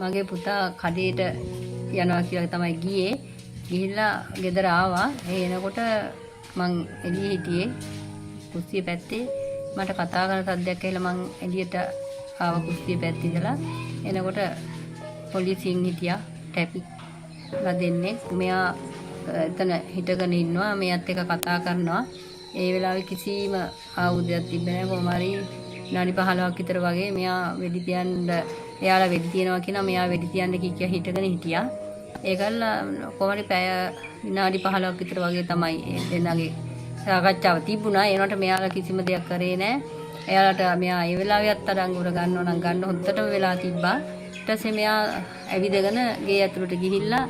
මගේ පුතා කඩේට යනවා කියලා තමයි ගියේ. ගිහිල්ලා ගෙදර ආවා. ඒ එනකොට මං එළියේ හිටියේ. කුස්සිය පැත්තේ මට කතා කරන සද්දයක් ඇහිලා මං එළියට ආව කුස්සිය පැත්තේ ඉඳලා. එනකොට පොලිසියෙන් හිටියා ටැපික්ලා දෙන්නේ. මෙයා එතන හිටගෙන ඉන්නවා. මෙයාත් එක්ක කතා කරනවා. ඒ වෙලාවේ කිසිම ආයුධයක් තිබ්බේ නැහැ. කොහොම හරි විනාඩි 15ක් විතර වගේ මෙයා වෙඩි තියන්න එයාලා වෙඩි තියනවා කියනවා. මෙයා වෙඩි තියන්න කිය හිටගෙන හිටියා. ඒකල්ල කොහොමද පැය විනාඩි 15ක් විතර වගේ තමයි දෙන්නගේ සාකච්ඡාව තිබුණා. ඒනට මෙයාලා කිසිම දෙයක් කරේ නැහැ. එයාලට මෙයා ඒ වෙලාවෙත් අඩංගුර ගන්නව නම් ගන්න හොද්දටම වෙලා තිබ්බා. ඊට පස්සේ මෙයා ඇවිදගෙන ගේ ඇතුළට ගිහිල්ලා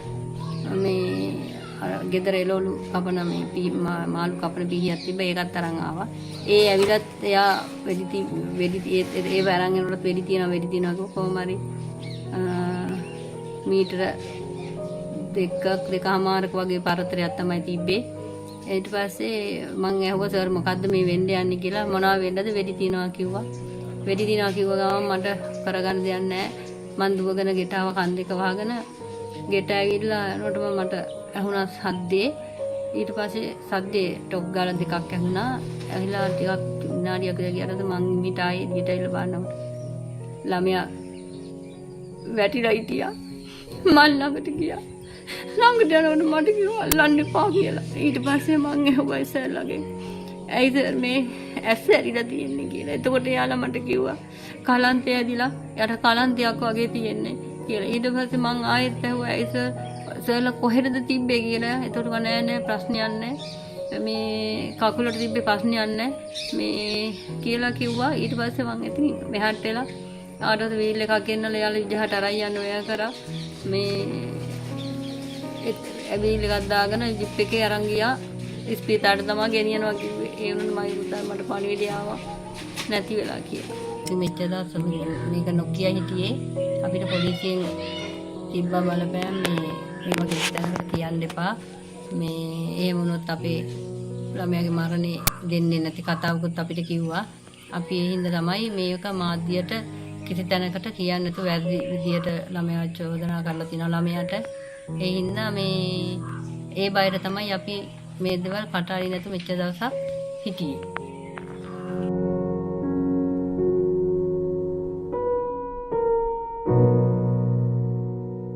මේ ගෙදර එළවලු කපන මේ මාළු කපන පීහියක් තිබ්බ ඒකත් අරන් ආවා. ඒ ඇවිලත් එයා වෙඩි ඒ වරන් එනකොට වෙඩි තියනවා කොහොම හරි මීටර දෙකමාරක වගේ පරතරයක් තමයි තිබ්බේ. ඊට පස්සේ මං ඇහුවා සර් මොකද්ද මේ වෙන්න යන්නේ කියලා. මොනවා වෙන්නද වෙඩි තියනවා කිව්වා. වෙඩි තියනවා කිව්ව ගමන් මට කරගන්න දෙයක් නැහැ. මං දුවගෙන ගෙට ආව කන් දෙක වහගෙන ගෙට ඇවිල්ලා යනකොටම මට ඇහුණා සද්දේ. ඊට පස්සේ සද්දේ ටොක් ගාලා දෙකක් ඇහුණා. ඇහිලා ටිකක් විනාඩියක් විතර ගියාට මං මිට ආයේ ගෙට ඇවිල්ලා බලනකොට ළමයා වැටිලා හිටියා. මල් ළඟට ගියා. ළඟට යනකොට මට කිව්වා අල්ලන්න එපා කියලා. ඊට පස්සේ මං ඇහුවා සර්ලගෙන් ඇයිද මේ ඇස් ඇරිලා තියෙන්නේ කියලා. එතකොට එයාලා මට කිව්වා කලන්තය ඇදිලා යට කලන්තයක් වගේ තියෙන්නේ කියලා. ඊට පස්සේ මං ආයෙත් ඇහුවා ඇයි සර්ලා කොහෙද තිබ්බේ කියලා. එතකොට නෑ ප්‍රශ්නයක් නෑ. මේ කකුලට තිබ්බේ ප්‍රශ්නයක් නෑ මේ කියලා කිව්වා. ඊට පස්සේ මං ඉතින් මෙහාට එලා ආඩොත් වීල් එකක් ගෙන්නලා එයාලා විජහට අරන් යන්න ඔයා කරා. මේ ඇවිල් එකක් දාගෙන ජිප් එකේ අරන් ගියා. ඉස්පිතාලට තමයි ගෙනියනවා කිව්වේ. ඒ වුණත් මගේ පුතා මට පණිවිඩය ආවා නැති වෙලා කියලා. ඉතින් මෙච්චර දවස් මේක නොකිය හිටියේ. අපිට පොලිසියෙන් තිබ්බා බලපෑම් මේ වගේ කියන්න එපා. මේ එහෙම වුණොත් අපේ ළමයාගේ මරණේ දෙන්නේ නැති කතාවකුත් අපිට කිව්වා. අපි ඒ හින්දා තමයි මේක මාධ්‍යයට කිසි තැනකට කියන්නේ නැතුව වැරදි විදියට ළමයා චෝදනා කරලා තිනවා ළමයාට. ඒ හින්දා මේ ඒ බයර තමයි අපි මේ දේවල් කටහරින්න නැතුව මෙච්චර දවසක් හිටියේ.